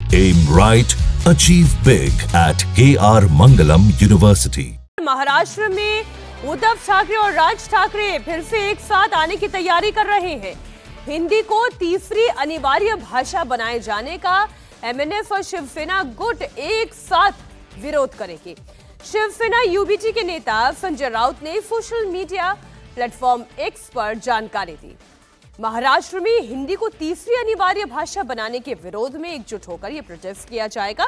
Aim right, achieve big at KR Mangalam University. Maharashtra में उद्धव ठाकरे और राज ठाकरे फिर से एक साथ आने की तैयारी कर रहे हैं। हिंदी को तीसरी अनिवार्य भाषा बनाए जाने का एमएनएफ और शिवसेना गुट एक साथ विरोध करेंगे। शिवसेना यूबीटी के नेता संजय राउत ने सोशल मीडिया प्लेटफॉर्म एक्स पर जानकारी दी। महाराष्ट्र में हिंदी को तीसरी अनिवार्य भाषा बनाने के विरोध में एकजुट होकर यह प्रोटेस्ट किया जाएगा।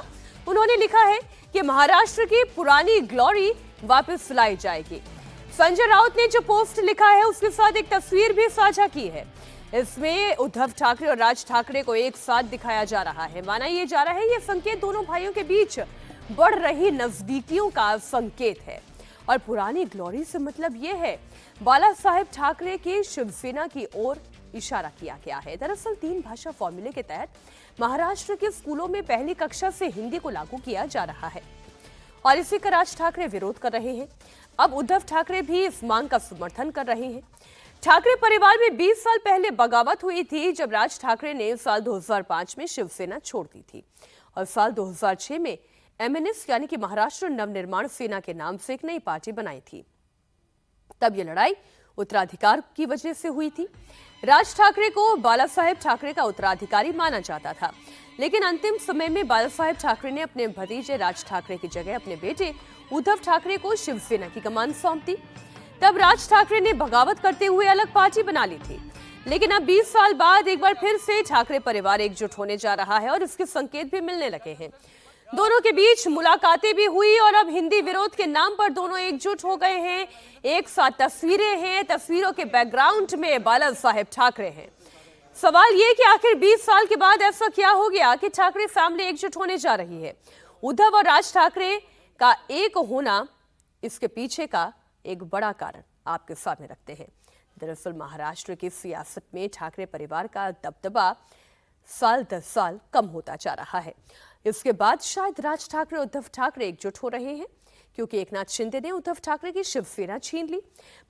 उन्होंने लिखा है कि महाराष्ट्र की पुरानी ग्लोरी वापस लाई जाएगी। संजय राउत ने जो पोस्ट लिखा है उसके साथ एक तस्वीर भी साझा की है। इसमें उद्धव ठाकरे और राज ठाकरे को एक साथ दिखाया जा रहा है। माना यह जा रहा है ये संकेत दोनों भाइयों के बीच बढ़ रही नजदीकियों का संकेत है। और पुरानी ग्लोरी से मतलब यह है बाला साहेब ठाकरे के शिवसेना की ओर इशारा किया गया है। दरअसल 3 भाषा फॉर्मूले के तहत महाराष्ट्र के स्कूलों में पहली कक्षा से हिंदी को लागू किया जा रहा है और इसी का राज ठाकरे विरोध कर रहे हैं। अब उद्धव ठाकरे भी इस मांग का समर्थन कर रहे हैं। ठाकरे परिवार में 20 साल पहले बगावत हुई थी जब राज ठाकरे ने साल 2005 में शिवसेना छोड़ दी थी और साल 2006 में एमएनएस यानी कि महाराष्ट्र नवनिर्माण सेना के नाम से एक नई पार्टी बनाई थी। तब यह लड़ाई उत्तराधिकार की वजह से हुई थी। राज ठाकरे को बाला साहेब ठाकरे का उत्तराधिकारी माना जाता था, लेकिन अंतिम समय में बाला साहेब ठाकरे ने अपने भतीजे राज ठाकरे की जगह अपने बेटे उद्धव ठाकरे को शिवसेना की कमान सौंप दी। तब राज ठाकरे ने बगावत करते हुए अलग पार्टी बना ली थी, लेकिन अब 20 साल बाद एक बार फिर से ठाकरे परिवार एकजुट होने जा रहा है और इसके संकेत भी मिलने लगे हैं। दोनों के बीच मुलाकातें भी हुई और अब हिंदी विरोध के नाम पर दोनों एकजुट हो गए हैं। एक साथ तस्वीरें हैं, तस्वीरों के बैकग्राउंड में बाला साहेब ठाकरे हैं। सवाल ये कि आखिर 20 साल के बाद ऐसा क्या हो गया कि ठाकरे फैमिली एकजुट होने जा रही है। उद्धव और राज ठाकरे का एक होना इसके पीछे का एक बड़ा कारण आपके सामने रखते हैं। दरअसल महाराष्ट्र की सियासत में ठाकरे परिवार का दबदबा साल 10 साल कम होता जा रहा है। इसके बाद शायद राज ठाकरे और उद्धव ठाकरे एकजुट हो रहे हैं, क्योंकि एकनाथ शिंदे ने उद्धव ठाकरे की शिवसेना छीन ली।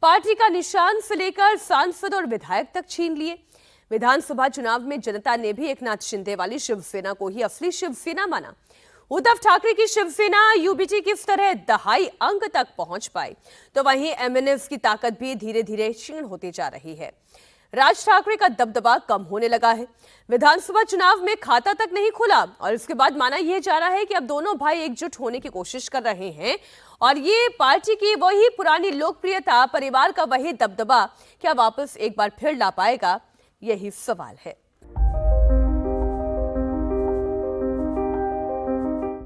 पार्टी का निशान से लेकर सांसद और विधायक तक छीन लिए। विधानसभा चुनाव में जनता ने भी एकनाथ शिंदे वाली शिवसेना को ही असली शिवसेना माना। उद्धव ठाकरे की शिवसेना यूबीटी किस तरह दहाई अंक तक पहुंच पाई, तो वहीं एमएनएस की ताकत भी धीरे धीरे क्षीण होती जा रही है। राज ठाकरे का दबदबा कम होने लगा है। विधानसभा चुनाव में खाता तक नहीं खुला और इसके बाद माना यह जा रहा है कि अब दोनों भाई एकजुट होने की कोशिश कर रहे हैं और ये पार्टी की वही पुरानी लोकप्रियता, परिवार का वही दबदबा क्या वापस एक बार फिर ला पाएगा, यही सवाल है।